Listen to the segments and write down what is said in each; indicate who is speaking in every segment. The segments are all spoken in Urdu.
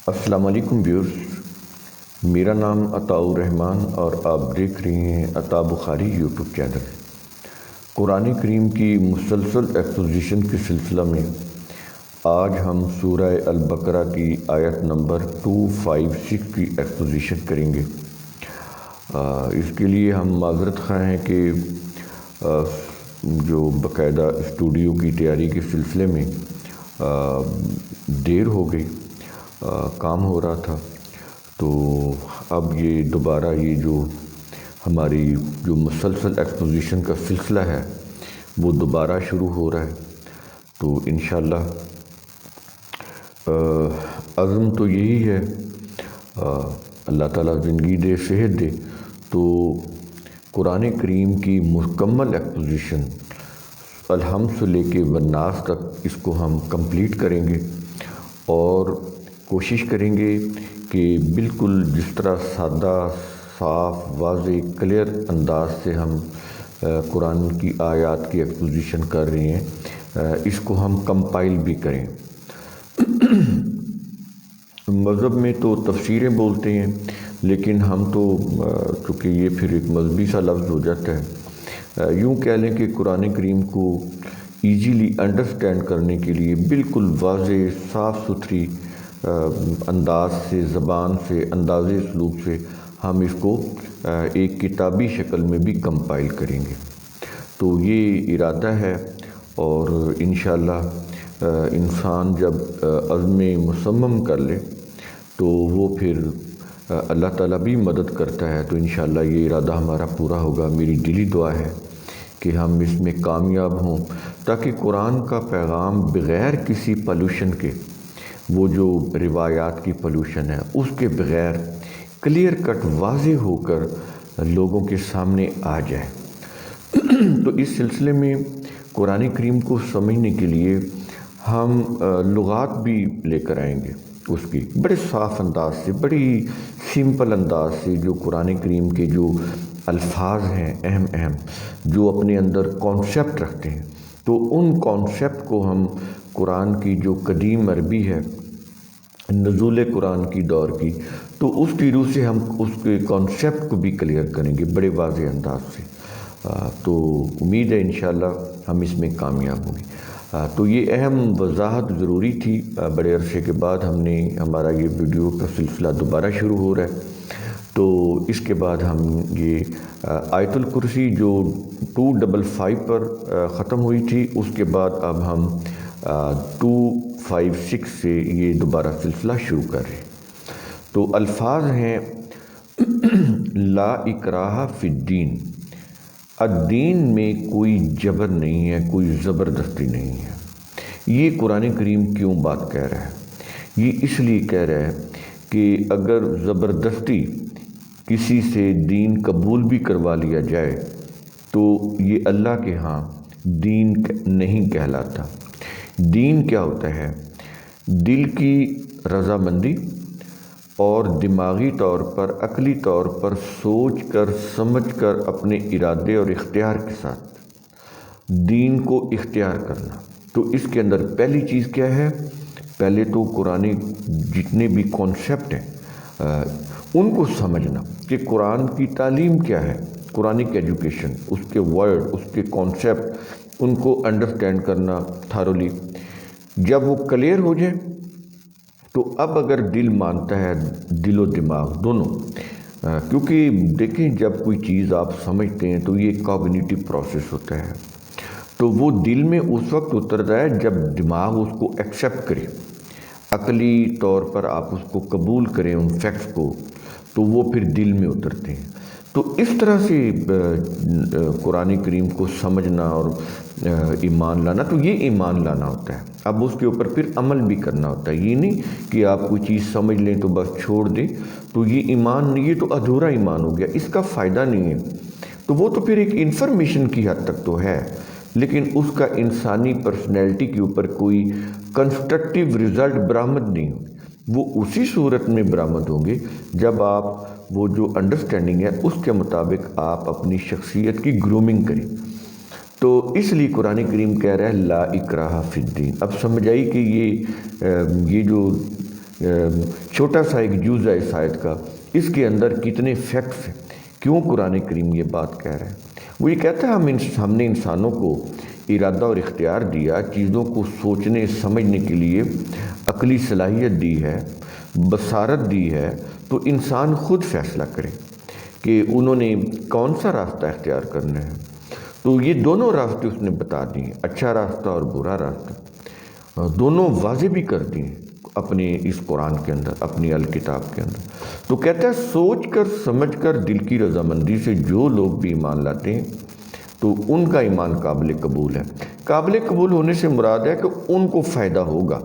Speaker 1: السلام علیکم ویورز، میرا نام عطاء الرحمن اور آپ دیکھ رہے ہیں عطاء بخاری یوٹیوب چینل۔ قرآن کریم کی مسلسل ایکسپوزیشن کے سلسلہ میں آج ہم سورہ البقرہ کی آیت نمبر 256 کی ایکسپوزیشن کریں گے۔ اس کے لیے ہم معذرت خواہ ہیں کہ جو باقاعدہ اسٹوڈیو کی تیاری کے سلسلے میں دیر ہو گئی، کام ہو رہا تھا، تو اب یہ دوبارہ یہ جو ہماری جو مسلسل ایکسپوزیشن کا سلسلہ ہے وہ دوبارہ شروع ہو رہا ہے۔ تو انشاءاللہ عزم تو یہی ہے، اللہ تعالیٰ زندگی دے، صحت دے، تو قرآن کریم کی مکمل ایکسپوزیشن الحمد سے لے کے والناس تک اس کو ہم کمپلیٹ کریں گے، اور کوشش کریں گے کہ بالکل جس طرح سادہ، صاف، واضح، کلیئر انداز سے ہم قرآن کی آیات کی ایکسپوزیشن کر رہے ہیں، اس کو ہم کمپائل بھی کریں۔ مذہب میں تو تفسیریں بولتے ہیں، لیکن ہم تو چونکہ یہ پھر ایک مذہبی سا لفظ ہو جاتا ہے، یوں کہہ لیں کہ قرآن کریم کو ایزیلی انڈرسٹینڈ کرنے کے لیے بالکل واضح، صاف ستھری انداز سے، زبان سے، انداز اسلوب سے ہم اس کو ایک کتابی شکل میں بھی کمپائل کریں گے۔ تو یہ ارادہ ہے، اور انشاءاللہ انسان جب عزم مصمم کر لے تو وہ پھر اللہ تعالیٰ بھی مدد کرتا ہے، تو انشاءاللہ یہ ارادہ ہمارا پورا ہوگا۔ میری دلی دعا ہے کہ ہم اس میں کامیاب ہوں، تاکہ قرآن کا پیغام بغیر کسی پالوشن کے، وہ جو روایات کی پالوشن ہے اس کے بغیر کلیئر کٹ واضح ہو کر لوگوں کے سامنے آ جائے۔ تو اس سلسلے میں قرآن کریم کو سمجھنے کے لیے ہم لغات بھی لے کر آئیں گے، اس کی بڑے صاف انداز سے، بڑی سمپل انداز سے، جو قرآن کریم کے جو الفاظ ہیں اہم جو اپنے اندر کانسیپٹ رکھتے ہیں، تو ان کانسیپٹ کو ہم قرآن کی جو قدیم عربی ہے، نزول قرآن کی دور کی، تو اس کی روح سے ہم اس کے کانسیپٹ کو بھی کلیئر کریں گے بڑے واضح انداز سے۔ تو امید ہے انشاءاللہ ہم اس میں کامیاب ہوں گے۔ تو یہ اہم وضاحت ضروری تھی، بڑے عرصے کے بعد ہمارا یہ ویڈیو کا سلسلہ دوبارہ شروع ہو رہا ہے۔ تو اس کے بعد ہم یہ آیت الکرسی جو 255 پر ختم ہوئی تھی، اس کے بعد اب ہم 256 سے یہ دوبارہ سلسلہ شروع کر رہے ہیں۔ تو الفاظ ہیں لا اکراہ فی الدین، الدین میں کوئی جبر نہیں ہے، کوئی زبردستی نہیں ہے۔ یہ قرآن کریم کیوں بات کہہ رہا ہے؟ یہ اس لیے کہہ رہا ہے کہ اگر زبردستی کسی سے دین قبول بھی کروا لیا جائے تو یہ اللہ کے ہاں دین نہیں کہلاتا۔ دین کیا ہوتا ہے؟ دل کی رضامندی اور دماغی طور پر، عقلی طور پر سوچ کر، سمجھ کر، اپنے ارادے اور اختیار کے ساتھ دین کو اختیار کرنا۔ تو اس کے اندر پہلی چیز کیا ہے؟ پہلے تو قرآن جتنے بھی کانسیپٹ ہیں ان کو سمجھنا کہ قرآن کی تعلیم کیا ہے، قرآنک ایجوکیشن، اس کے ورڈ، اس کے کانسیپٹ، ان کو انڈرسٹینڈ کرنا تھارولی۔ جب وہ کلیئر ہو جائے تو اب اگر دل مانتا ہے، دل و دماغ دونوں، کیونکہ دیکھیں جب کوئی چیز آپ سمجھتے ہیں تو یہ کوگنیٹو پروسیس ہوتا ہے، تو وہ دل میں اس وقت اترتا ہے جب دماغ اس کو ایکسیپٹ کرے، عقلی طور پر آپ اس کو قبول کریں ان فیکٹس کو، تو وہ پھر دل میں اترتے ہیں۔ تو اس طرح سے قرآن کریم کو سمجھنا اور ایمان لانا، تو یہ ایمان لانا ہوتا ہے۔ اب اس کے اوپر پھر عمل بھی کرنا ہوتا ہے، یہ نہیں کہ آپ کوئی چیز سمجھ لیں تو بس چھوڑ دیں، تو یہ ایمان نہیں، یہ تو ادھورا ایمان ہو گیا، اس کا فائدہ نہیں ہے۔ تو وہ تو پھر ایک انفارمیشن کی حد تک تو ہے، لیکن اس کا انسانی پرسنالٹی کے اوپر کوئی کنسٹرکٹیو رزلٹ برآمد نہیں ہوگی۔ وہ اسی صورت میں برآمد ہوں گے جب آپ وہ جو انڈرسٹینڈنگ ہے اس کے مطابق آپ اپنی شخصیت کی گرومنگ کریں۔ تو اس لیے قرآن کریم کہہ رہا ہے لا اکراہ فی الدین۔ اب سمجھ آئی کہ یہ جو چھوٹا سا ایک جزء ہے اس آیت کا، اس کے اندر کتنے فیکٹس ہیں، کیوں قرآن کریم یہ بات کہہ رہا ہے؟ وہ یہ کہتا ہے ہم نے انسانوں کو ارادہ اور اختیار دیا، چیزوں کو سوچنے سمجھنے کے لیے عقلی صلاحیت دی ہے، بصارت دی ہے، تو انسان خود فیصلہ کرے کہ انہوں نے کون سا راستہ اختیار کرنا ہے۔ تو یہ دونوں راستے اس نے بتا دیے، اچھا راستہ اور برا راستہ، دونوں واضح بھی کر دیے اپنے اس قرآن کے اندر، اپنی الکتاب کے اندر۔ تو کہتا ہے سوچ کر سمجھ کر دل کی رضامندی سے جو لوگ بھی ایمان لاتے ہیں تو ان کا ایمان قابل قبول ہے۔ قابل قبول ہونے سے مراد ہے کہ ان کو فائدہ ہوگا،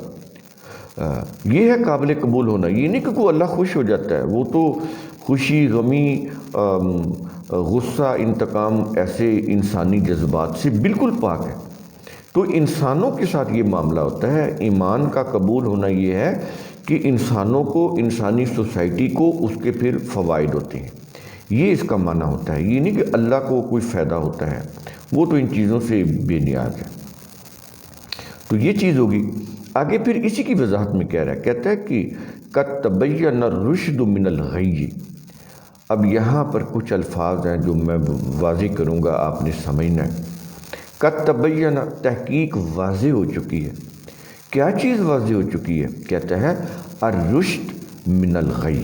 Speaker 1: یہ ہے قابل قبول ہونا۔ یہ نہیں کہ کوئی اللہ خوش ہو جاتا ہے، وہ تو خوشی، غمی، غصہ، انتقام ایسے انسانی جذبات سے بالکل پاک ہے۔ تو انسانوں کے ساتھ یہ معاملہ ہوتا ہے۔ ایمان کا قبول ہونا یہ ہے کہ انسانوں کو، انسانی سوسائٹی کو اس کے پھر فوائد ہوتے ہیں، یہ اس کا معنی ہوتا ہے۔ یہ نہیں کہ اللہ کو کوئی فائدہ ہوتا ہے، وہ تو ان چیزوں سے بے نیاز ہے۔ تو یہ چیز ہوگی۔ آگے پھر اسی کی وضاحت میں کہہ رہا ہے، کہتا ہے کہ قَدْ تَبَيَّنَ الرُّشْدُ مِنَ الْغَيِّ۔ اب یہاں پر کچھ الفاظ ہیں جو میں واضح کروں گا، آپ نے سمجھنا ہے۔ قَدْ تَبَيَّنَ، تحقیق واضح ہو چکی ہے۔ کیا چیز واضح ہو چکی ہے؟ کہتا ہے الرشد من الغی،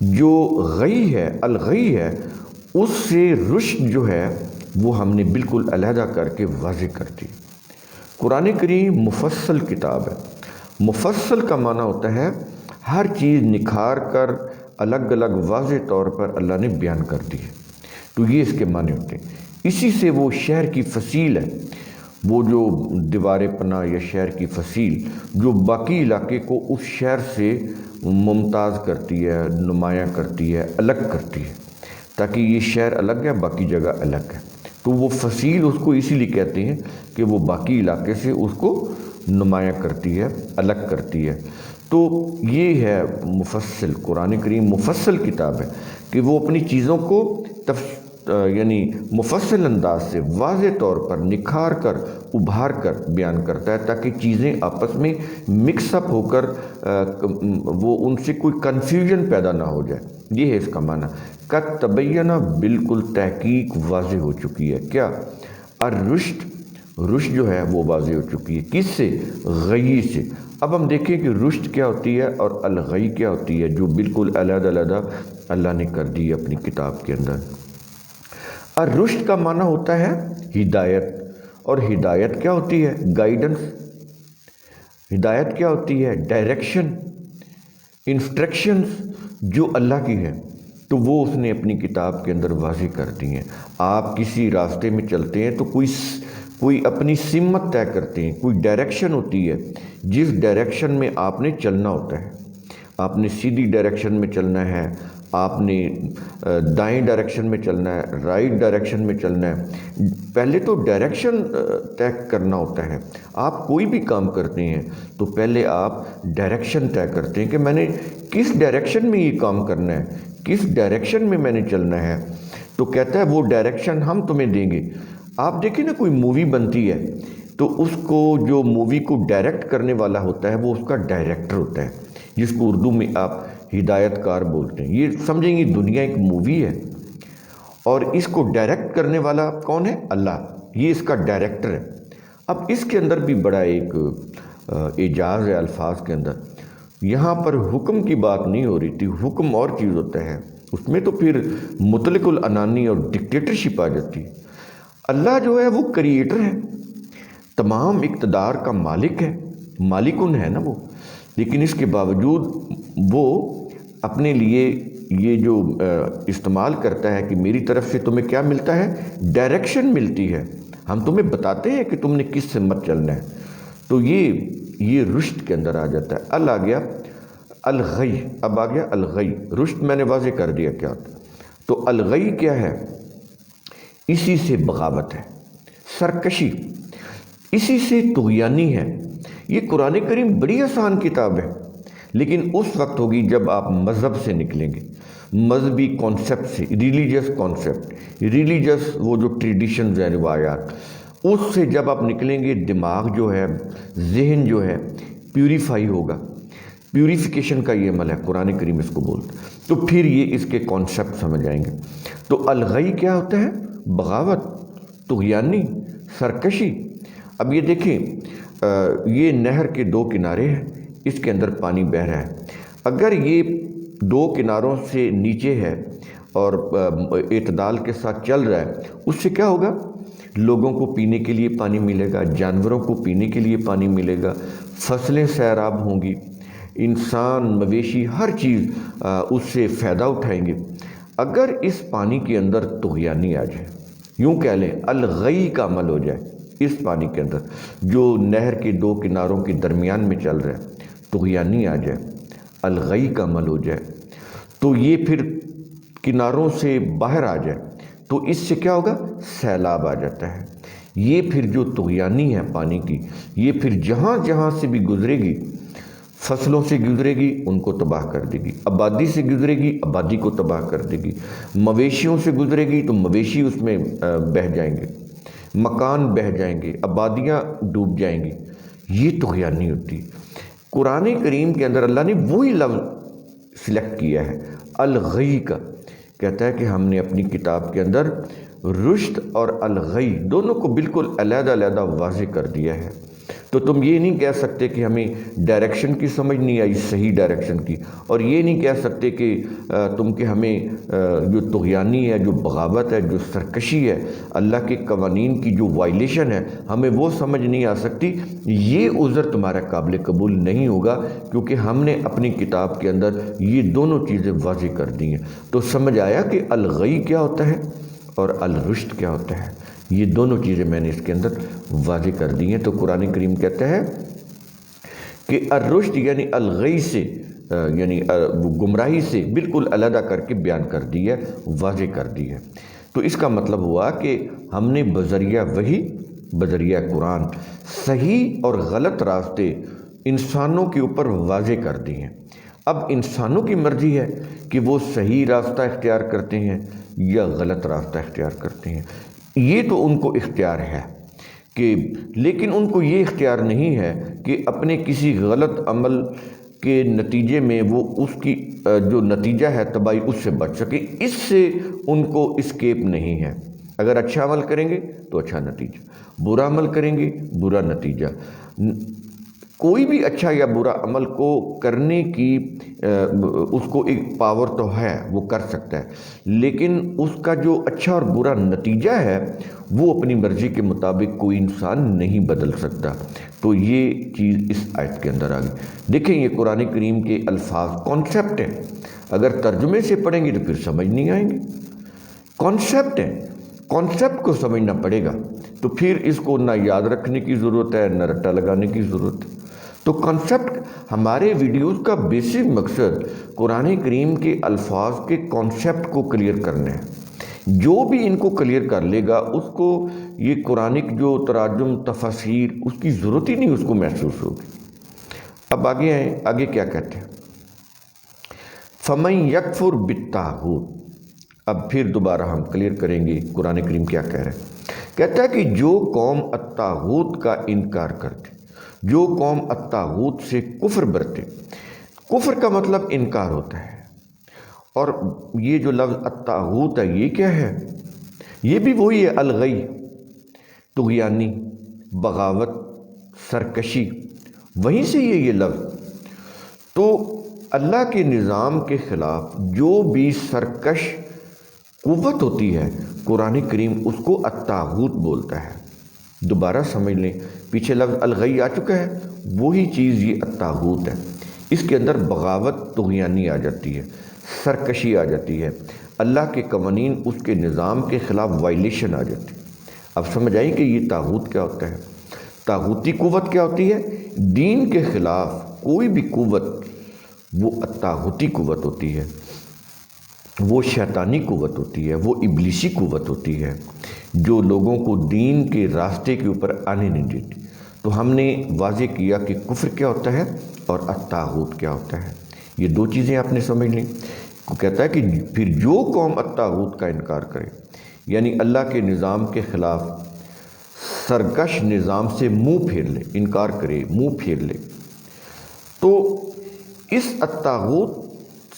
Speaker 1: جو غی ہے، الغی ہے، اس سے رشد جو ہے وہ ہم نے بالکل علیحدہ کر کے واضح کر دی۔ قرآن کریم مفصل کتاب ہے۔ مفصل کا معنی ہوتا ہے ہر چیز نکھار کر الگ الگ واضح طور پر اللہ نے بیان کر دی ہے، تو یہ اس کے معنی ہوتے ہیں۔ اسی سے وہ شہر کی فصیل ہے، وہ جو دیوار پناہ یا شہر کی فصیل جو باقی علاقے کو اس شہر سے ممتاز کرتی ہے، نمایاں کرتی ہے، الگ کرتی ہے، تاکہ یہ شہر الگ ہے، باقی جگہ الگ ہے۔ تو وہ فصیل اس کو اسی لیے کہتے ہیں کہ وہ باقی علاقے سے اس کو نمایاں کرتی ہے، الگ کرتی ہے۔ تو یہ ہے مفصل، قرآن کریم مفصل کتاب ہے کہ وہ اپنی چیزوں کو یعنی مفصل انداز سے واضح طور پر نکھار کر، ابھار کر بیان کرتا ہے، تاکہ چیزیں آپس میں مکس اپ ہو کر وہ ان سے کوئی کنفیوژن پیدا نہ ہو جائے۔ یہ ہے اس کا معنی۔ قد تبینہ، بالکل تحقیق واضح ہو چکی ہے۔ کیا؟ الرشد، رشد جو ہے وہ واضح ہو چکی ہے۔ کس سے؟ غی سے۔ اب ہم دیکھیں کہ رشد کیا ہوتی ہے اور الغی کیا ہوتی ہے، جو بالکل علیحدہ علیحدہ اللہ نے کر دی اپنی کتاب کے اندر۔ الرشد کا معنی ہوتا ہے ہدایت، اور ہدایت کیا ہوتی ہے؟ گائیڈنس۔ ہدایت کیا ہوتی ہے؟ ڈائریکشن، انسٹرکشنز جو اللہ کی ہے، تو وہ اس نے اپنی کتاب کے اندر واضح کر دی ہیں۔ آپ کسی راستے میں چلتے ہیں تو کوئی اپنی سمت طے کرتے ہیں، کوئی ڈائریکشن ہوتی ہے جس ڈائریکشن میں آپ نے چلنا ہوتا ہے۔ آپ نے سیدھی ڈائریکشن میں چلنا ہے، آپ نے دائیں ڈائریکشن میں چلنا ہے، رائٹ ڈائریکشن میں چلنا ہے۔ پہلے تو ڈائریکشن طے کرنا ہوتا ہے۔ آپ کوئی بھی کام کرتے ہیں تو پہلے آپ ڈائریکشن طے کرتے ہیں کہ میں نے کس ڈائریکشن میں یہ کام کرنا ہے، کس ڈائریکشن میں میں نے چلنا ہے۔ تو کہتا ہے وہ ڈائریکشن ہم تمہیں دیں گے۔ آپ دیکھیں نا، کوئی مووی بنتی ہے تو اس کو جو مووی کو ڈائریکٹ کرنے والا ہوتا ہے وہ اس کا ڈائریکٹر ہوتا ہے، جس کو اردو میں آپ ہدایت کار بولتے ہیں۔ یہ سمجھیں گے دنیا ایک مووی ہے اور اس کو ڈائریکٹ کرنے والا کون ہے؟ اللہ، یہ اس کا ڈائریکٹر ہے۔ اب اس کے اندر بھی بڑا ایک اعجاز ہے الفاظ کے اندر۔ یہاں پر حکم کی بات نہیں ہو رہی تھی، حکم اور چیز ہوتا ہے، اس میں تو پھر مطلق العنانی اور ڈکٹیٹرشپ آ جاتی ہے۔ اللہ جو ہے وہ کریٹر ہے، تمام اقتدار کا مالک ہے، مالکن ہے نا وہ، لیکن اس کے باوجود وہ اپنے لیے یہ جو استعمال کرتا ہے کہ میری طرف سے تمہیں کیا ملتا ہے؟ ڈائریکشن ملتی ہے، ہم تمہیں بتاتے ہیں کہ تم نے کس سمت چلنا ہے۔ تو یہ رشد کے اندر آ جاتا ہے۔ ال آ گیا الغی، اب آ گیا الغی۔ رشد میں نے واضح کر دیا کیا ہوتا ہے۔ تو الغی کیا ہے؟ اسی سے بغاوت ہے، سرکشی، اسی سے طغیانی ہے۔ یہ قرآن کریم بڑی آسان کتاب ہے، لیکن اس وقت ہوگی جب آپ مذہب سے نکلیں گے، مذہبی کانسیپٹ سے، ریلیجس کانسیپٹ، ریلیجس وہ جو ٹریڈیشنز ہیں، روایات، اس سے جب آپ نکلیں گے، دماغ جو ہے، ذہن جو ہے پیوریفائی ہوگا، پیوریفیکیشن کا یہ عمل ہے، قرآن کریم اس کو بولتا ہے۔ تو پھر یہ اس کے کانسیپٹ سمجھ آئیں گے۔ تو الغی کیا ہوتا ہے؟ بغاوت، طغیانی، سرکشی۔ اب یہ دیکھیں، یہ نہر کے دو کنارے ہیں، اس کے اندر پانی بہہ رہا ہے۔ اگر یہ دو کناروں سے نیچے ہے اور اعتدال کے ساتھ چل رہا ہے، اس سے کیا ہوگا؟ لوگوں کو پینے کے لیے پانی ملے گا، جانوروں کو پینے کے لیے پانی ملے گا، فصلیں سیراب ہوں گی، انسان، مویشی، ہر چیز اس سے فائدہ اٹھائیں گے۔ اگر اس پانی کے اندر طغیانی آ جائے، یوں کہہ لیں الغی کا عمل ہو جائے اس پانی کے اندر جو نہر کے دو کناروں کے درمیان میں چل رہا ہے، طغیانی آ جائے، الغی کا عمل ہو جائے، تو یہ پھر کناروں سے باہر آ جائے، تو اس سے کیا ہوگا؟ سیلاب آ جاتا ہے۔ یہ پھر جو طغیانی ہے پانی کی، یہ پھر جہاں جہاں سے بھی گزرے گی، فصلوں سے گزرے گی ان کو تباہ کر دے گی، آبادی سے گزرے گی آبادی کو تباہ کر دے گی، مویشیوں سے گزرے گی تو مویشی اس میں بہہ جائیں گے، مکان بہہ جائیں گے، آبادیاں ڈوب جائیں گی۔ یہ طغیانی ہوتی ہے۔ قرآن کریم کے اندر اللہ نے وہی لفظ سلیکٹ کیا ہے الغی کا، کہتا ہے کہ ہم نے اپنی کتاب کے اندر رشد اور الغی دونوں کو بالکل علیحدہ علیحدہ واضح کر دیا ہے۔ تو تم یہ نہیں کہہ سکتے کہ ہمیں ڈائریکشن کی سمجھ نہیں آئی، صحیح ڈائریکشن کی، اور یہ نہیں کہہ سکتے کہ تم کہ ہمیں جو طغیانی ہے، جو بغاوت ہے، جو سرکشی ہے، اللہ کے قوانین کی جو وائلیشن ہے، ہمیں وہ سمجھ نہیں آ سکتی۔ یہ عذر تمہارا قابل قبول نہیں ہوگا، کیونکہ ہم نے اپنی کتاب کے اندر یہ دونوں چیزیں واضح کر دی ہیں۔ تو سمجھ آیا کہ الغی کیا ہوتا ہے اور الرشد کیا ہوتا ہے۔ یہ دونوں چیزیں میں نے اس کے اندر واضح کر دی ہیں۔ تو قرآن کریم کہتا ہے کہ الرشد یعنی الغی سے، یعنی گمراہی سے بالکل علیحدہ کر کے بیان کر دی ہے، واضح کر دی ہے۔ تو اس کا مطلب ہوا کہ ہم نے بذریعہ وحی، بذریعہ قرآن صحیح اور غلط راستے انسانوں کے اوپر واضح کر دی ہیں۔ اب انسانوں کی مرضی ہے کہ وہ صحیح راستہ اختیار کرتے ہیں یا غلط راستہ اختیار کرتے ہیں۔ یہ تو ان کو اختیار ہے کہ، لیکن ان کو یہ اختیار نہیں ہے کہ اپنے کسی غلط عمل کے نتیجے میں وہ اس کی جو نتیجہ ہے تباہی، اس سے بچ سکے۔ اس سے ان کو اسکیپ نہیں ہے۔ اگر اچھا عمل کریں گے تو اچھا نتیجہ، برا عمل کریں گے برا نتیجہ۔ کوئی بھی اچھا یا برا عمل کو کرنے کی اس کو ایک پاور تو ہے، وہ کر سکتا ہے، لیکن اس کا جو اچھا اور برا نتیجہ ہے وہ اپنی مرضی کے مطابق کوئی انسان نہیں بدل سکتا۔ تو یہ چیز اس آیت کے اندر آ گئی۔ دیکھیں یہ قرآن کریم کے الفاظ کانسیپٹ ہیں، اگر ترجمے سے پڑھیں گے تو پھر سمجھ نہیں آئیں گے۔ کانسیپٹ ہیں، کانسیپٹ کو سمجھنا پڑے گا، تو پھر اس کو نہ یاد رکھنے کی ضرورت ہے نہ رٹا لگانے کی ضرورت ہے۔ تو کانسیپٹ، ہمارے ویڈیوز کا بیسک مقصد قرآن کریم کے الفاظ کے کانسیپٹ کو کلیئر کرنا ہے۔ جو بھی ان کو کلیئر کر لے گا اس کو یہ قرآنک جو تراجم، تفاسیر، اس کی ضرورت ہی نہیں اس کو محسوس ہوگی۔ اب آگے آئیں، آگے کیا کہتے ہیں؟ فَمَن يَكْفُرْ بِالطَّاغُوتِ۔ اب پھر دوبارہ ہم کلیئر کریں گے قرآن کریم کیا کہہ رہا ہے۔ کہتا ہے کہ جو قوم الطاغوت کا انکار کرتے، جو قوم الطاغوت سے کفر برتے، کفر کا مطلب انکار ہوتا ہے، اور یہ جو لفظ الطاغوت ہے یہ کیا ہے؟ یہ بھی وہی ہے الغی، طغیانی، بغاوت، سرکشی، وہیں سے یہ لفظ۔ تو اللہ کے نظام کے خلاف جو بھی سرکش قوت ہوتی ہے قرآن کریم اس کو الطاغوت بولتا ہے۔ دوبارہ سمجھ لیں، پیچھے لفظ الغی آ چکا ہے، وہی چیز یہ الطاغوت ہے۔ اس کے اندر بغاوت، طغیانی آ جاتی ہے، سرکشی آ جاتی ہے، اللہ کے قوانین، اس کے نظام کے خلاف وائلیشن آ جاتی ہے۔ اب سمجھ آئیں کہ یہ طاغوت کیا ہوتا ہے۔ طاغوتی قوت کیا ہوتی ہے؟ دین کے خلاف کوئی بھی قوت، وہ طاغوتی قوت ہوتی ہے، وہ شیطانی قوت ہوتی ہے، وہ ابلیسی قوت ہوتی ہے جو لوگوں کو دین کے راستے کے اوپر آنے نہیں دیتی۔ تو ہم نے واضح کیا کہ کفر کیا ہوتا ہے اور الطاغوت کیا ہوتا ہے۔ یہ دو چیزیں آپ نے سمجھ لیں۔ کہتا ہے کہ پھر جو قوم الطاغوت کا انکار کرے، یعنی اللہ کے نظام کے خلاف سرکش نظام سے منہ پھیر لے، انکار کرے، منہ پھیر لے، تو اس الطاغوت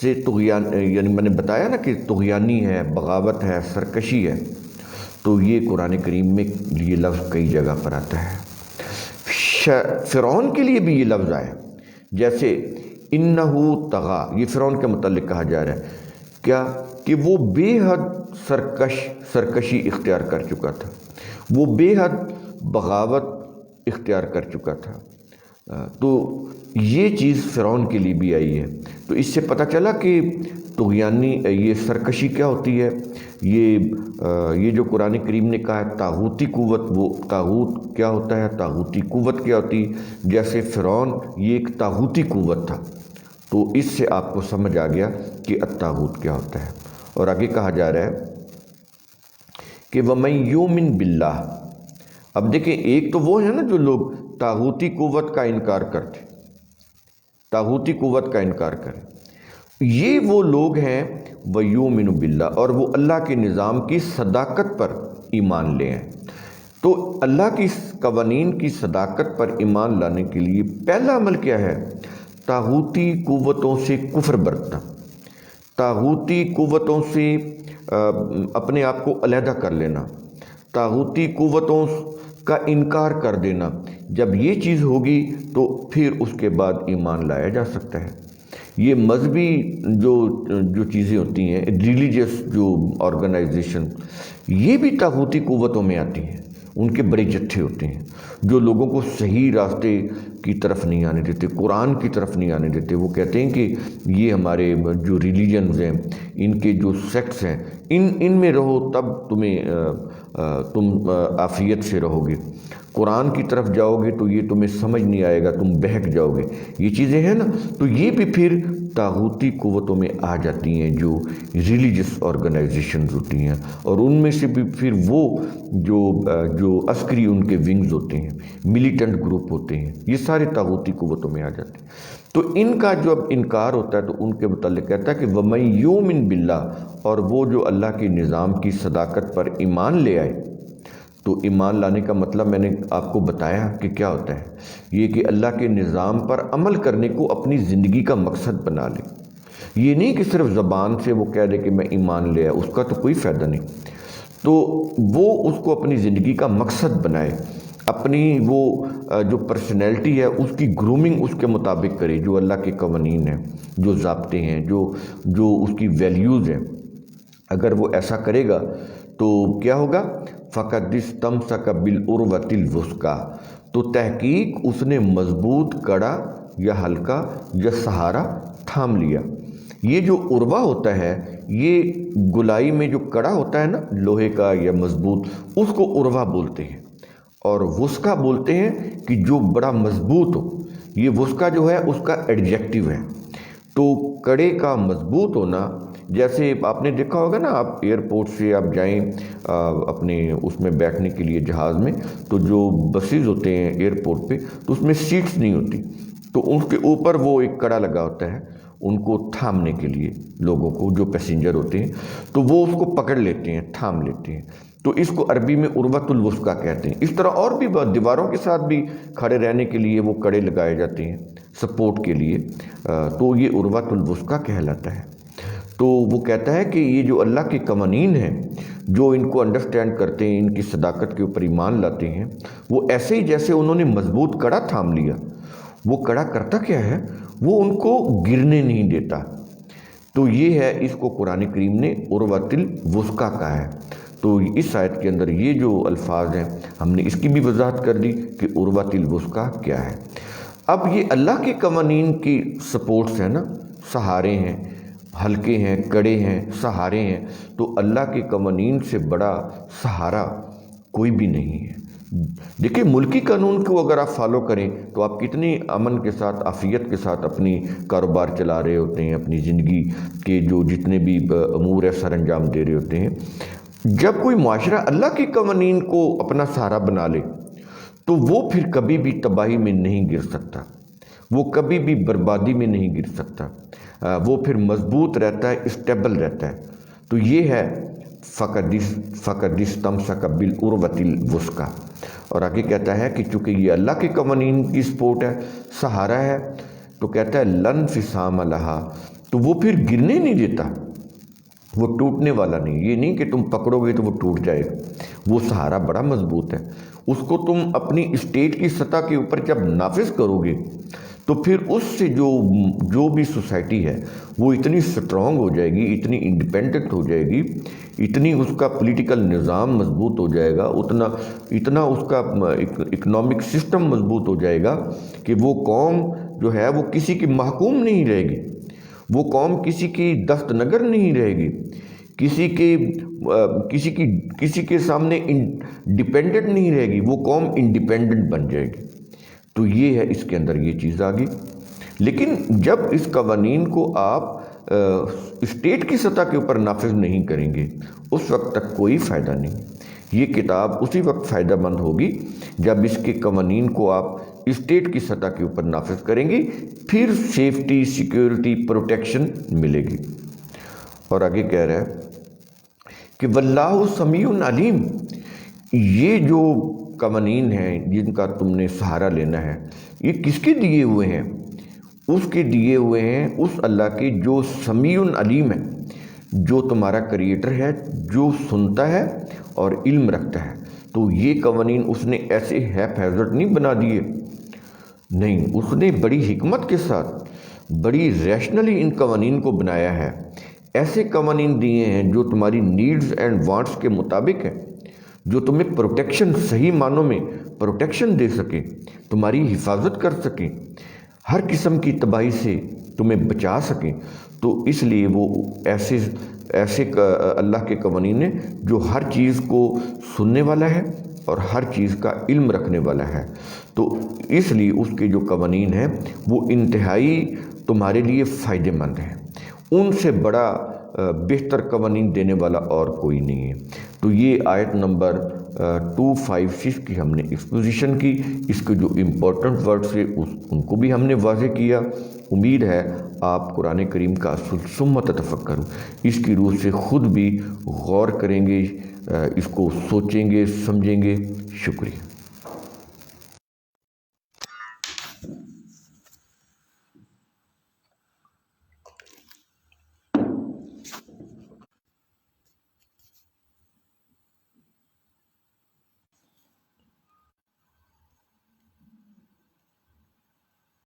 Speaker 1: سے طغیان، یعنی میں نے بتایا نا کہ طغیانی ہے، بغاوت ہے، سرکشی ہے، تو یہ قرآن کریم میں یہ لفظ کئی جگہ پر آتا ہے۔ فرعون کے لیے بھی یہ لفظ آیا، جیسے انہو طغا، یہ فرعون کے متعلق کہا جا رہا ہے کیا کہ وہ بے حد سرکشی اختیار کر چکا تھا، وہ بے حد بغاوت اختیار کر چکا تھا۔ تو یہ چیز فرعون کے لیے بھی آئی ہے۔ تو اس سے پتہ چلا کہ طغیانی یہ سرکشی کیا ہوتی ہے، یہ جو قرآن کریم نے کہا ہے طاغوتی قوت، وہ طاغوت کیا ہوتا ہے، طاغوتی قوت کیا ہوتی ہے، جیسے فرعون یہ ایک طاغوتی قوت تھا، تو اس سے آپ کو سمجھ آ گیا کہ الطاغوت کیا ہوتا ہے۔ اور آگے کہا جا رہا ہے کہ وَمَن یُؤْمِن بِاللَّهِ، اب دیکھیں ایک تو وہ ہے نا جو لوگ طاغوتی قوت کا انکار کرتے، طاغوتی قوت کا انکار کریں، یہ وہ لوگ ہیں وَيُؤْمِنُ بِاللَّهِ، اور وہ اللہ کے نظام کی صداقت پر ایمان لے آئیں۔ تو اللہ کی قوانین کی صداقت پر ایمان لانے کے لیے پہلا عمل کیا ہے؟ طاغوتی قوتوں سے کفر برتنا، طاغوتی قوتوں سے اپنے آپ کو علیحدہ کر لینا، طاغوتی قوتوں کا انکار کر دینا۔ جب یہ چیز ہوگی تو پھر اس کے بعد ایمان لایا جا سکتا ہے۔ یہ مذہبی جو چیزیں ہوتی ہیں، ریلیجس جو آرگنائزیشن، یہ بھی طاغوتی قوتوں میں آتی ہیں، ان کے بڑے جتھے ہوتے ہیں جو لوگوں کو صحیح راستے کی طرف نہیں آنے دیتے، قرآن کی طرف نہیں آنے دیتے۔ وہ کہتے ہیں کہ یہ ہمارے جو ریلیجنز ہیں، ان کے جو سیکٹس ہیں، ان میں رہو تب تم عافیت سے رہو گے، قرآن کی طرف جاؤ گے تو یہ تمہیں سمجھ نہیں آئے گا، تم بہک جاؤ گے۔ یہ چیزیں ہیں نا، تو یہ بھی پھر طاغوتی قوتوں میں آ جاتی ہیں جو ریلیجس آرگنائزیشنز ہوتی ہیں، اور ان میں سے بھی پھر وہ جو عسکری ان کے ونگز ہوتے ہیں، ملیٹنٹ گروپ ہوتے ہیں، یہ سارے طاغوتی قوتوں میں آ جاتے ہیں۔ تو ان کا جو اب انکار ہوتا ہے تو ان کے متعلق کہتا ہے کہ وَمَن یُؤْمِن بِاللَّهِ، اور وہ جو اللہ کے نظام کی صداقت پر ایمان لے آئے۔ تو ایمان لانے کا مطلب میں نے آپ کو بتایا کہ کیا ہوتا ہے، یہ کہ اللہ کے نظام پر عمل کرنے کو اپنی زندگی کا مقصد بنا لے۔ یہ نہیں کہ صرف زبان سے وہ کہہ دے کہ میں ایمان لے آیا، اس کا تو کوئی فائدہ نہیں۔ تو وہ اس کو اپنی زندگی کا مقصد بنائے، اپنی وہ جو پرسنالٹی ہے اس کی گرومنگ اس کے مطابق کرے، جو اللہ کے قوانین ہیں، جو ضابطے ہیں، جو اس کی ویلیوز ہیں۔ اگر وہ ایسا کرے گا تو کیا ہوگا؟ فَقَدِ اسْتَمْسَكَ بِالْعُرْوَةِ الْوُثْقَىٰ، تو تحقیق اس نے مضبوط کڑا یا ہلکا یا سہارا تھام لیا۔ یہ جو عروہ ہوتا ہے، یہ گلائی میں جو کڑا ہوتا ہے نا لوہے کا یا مضبوط، اس کو عروہ بولتے ہیں، اور وثقیٰ بولتے ہیں کہ جو بڑا مضبوط ہو۔ یہ وثقیٰ جو ہے اس کا ایڈجیکٹیو ہے۔ تو کڑے کا مضبوط ہونا، جیسے آپ نے دیکھا ہوگا نا، آپ ایئرپورٹ سے آپ جائیں اپنے اس میں بیٹھنے کے لیے جہاز میں، تو جو بسیز ہوتے ہیں ایئرپورٹ پہ تو اس میں سیٹس نہیں ہوتی، تو ان کے اوپر وہ ایک کڑا لگا ہوتا ہے ان کو تھامنے کے لیے، لوگوں کو جو پیسنجر ہوتے ہیں تو وہ اس کو پکڑ لیتے ہیں، تھام لیتے ہیں۔ تو اس کو عربی میں عروۃ الوثقیٰ کہتے ہیں۔ اس طرح اور بھی دیواروں کے ساتھ بھی کھڑے رہنے کے لیے وہ کڑے لگائے جاتے ہیں سپورٹ کے لیے، تو یہ عروۃ الوثقیٰ کہلاتا ہے۔ تو وہ کہتا ہے کہ یہ جو اللہ کے قوانین ہیں، جو ان کو انڈرسٹینڈ کرتے ہیں، ان کی صداقت کے اوپر ایمان لاتے ہیں، وہ ایسے ہی جیسے انہوں نے مضبوط کڑا تھام لیا، وہ کڑا کرتا کیا ہے؟ وہ ان کو گرنے نہیں دیتا۔ تو یہ ہے، اس کو قرآن کریم نے عروۃ الوثقیٰ کہا ہے۔ تو اس آیت کے اندر یہ جو الفاظ ہیں، ہم نے اس کی بھی وضاحت کر دی کہ عروۃ الوثقیٰ کیا ہے۔ اب یہ اللہ کے قوانین کی سپورٹس ہیں نا، سہارے ہیں، ہلکے ہیں، کڑے ہیں، سہارے ہیں، تو اللہ کے قوانین سے بڑا سہارا کوئی بھی نہیں ہے۔ دیکھیں، ملکی قانون کو اگر آپ فالو کریں تو آپ کتنی امن کے ساتھ، عافیت کے ساتھ اپنی کاروبار چلا رہے ہوتے ہیں، اپنی زندگی کے جو جتنے بھی امور ہے سر انجام دے رہے ہوتے ہیں۔ جب کوئی معاشرہ اللہ کے قوانین کو اپنا سہارا بنا لے تو وہ پھر کبھی بھی تباہی میں نہیں گر سکتا، وہ کبھی بھی بربادی میں نہیں گر سکتا، وہ پھر مضبوط رہتا ہے، اسٹیبل رہتا ہے۔ تو یہ ہے فَقَدِ اسْتَمْسَكَ بِالْعُرْوَةِ الْوُثْقَىٰ۔ اور آگے کہتا ہے کہ چونکہ یہ اللہ کے قوانین کی سپورٹ ہے، سہارا ہے، تو کہتا ہے لن فسام لہا، تو وہ پھر گرنے نہیں دیتا، وہ ٹوٹنے والا نہیں، یہ نہیں کہ تم پکڑو گے تو وہ ٹوٹ جائے گا، وہ سہارا بڑا مضبوط ہے، اس کو تم اپنی اسٹیٹ کی سطح کے اوپر جب نافذ کرو گے تو پھر اس سے جو بھی سوسائٹی ہے وہ اتنی سٹرونگ ہو جائے گی، اتنی انڈیپینڈنٹ ہو جائے گی، اتنی اس کا پولیٹیکل نظام مضبوط ہو جائے گا، اتنا اس کا اکنامک سسٹم مضبوط ہو جائے گا کہ وہ قوم جو ہے وہ کسی کی محکوم نہیں رہے گی، وہ قوم کسی کی دست نگر نہیں رہے گی، کسی کے سامنے ڈیپینڈنٹ نہیں رہے گی، وہ قوم انڈیپینڈنٹ بن جائے گی۔ تو یہ ہے اس کے اندر یہ چیز آ گئی۔ لیکن جب اس قوانین کو آپ اسٹیٹ کی سطح کے اوپر نافذ نہیں کریں گے اس وقت تک کوئی فائدہ نہیں۔ یہ کتاب اسی وقت فائدہ مند ہوگی جب اس کے قوانین کو آپ اسٹیٹ کی سطح کے اوپر نافذ کریں گے، پھر سیفٹی، سیکیورٹی، پروٹیکشن ملے گی۔ اور آگے کہہ رہا ہے کہ واللہ سمیع علیم، یہ جو قوانین ہیں جن کا تم نے سہارا لینا ہے یہ کس کے دیے ہوئے ہیں؟ اس کے دیے ہوئے ہیں اس اللہ کے جو سمیع علیم ہے، جو تمہارا کریٹر ہے، جو سنتا ہے اور علم رکھتا ہے۔ تو یہ قوانین اس نے ایسے ہیپ ہیزرڈ نہیں بنا دیے، نہیں، اس نے بڑی حکمت کے ساتھ بڑی ریشنلی ان قوانین کو بنایا ہے۔ ایسے قوانین دیے ہیں جو تمہاری نیڈز اینڈ وانٹس کے مطابق ہیں، جو تمہیں پروٹیکشن، صحیح معنوں میں پروٹیکشن دے سکیں، تمہاری حفاظت کر سکیں، ہر قسم کی تباہی سے تمہیں بچا سکیں۔ تو اس لیے وہ ایسے اللہ کے قوانین ہیں جو ہر چیز کو سننے والا ہے اور ہر چیز کا علم رکھنے والا ہے۔ تو اس لیے اس کے جو قوانین ہیں وہ انتہائی تمہارے لیے فائدہ مند ہیں، ان سے بڑا بہتر قوانین دینے والا اور کوئی نہیں ہے۔ تو یہ آیت نمبر 256 کی ہم نے ایکسپوزیشن کی، اس کے جو امپورٹنٹ ورڈز تھے ان کو بھی ہم نے واضح کیا۔ امید ہے آپ قرآن کریم کا ثم تتفکروا اس کی روح سے خود بھی غور کریں گے، اس کو سوچیں گے، سمجھیں گے۔ شکریہ۔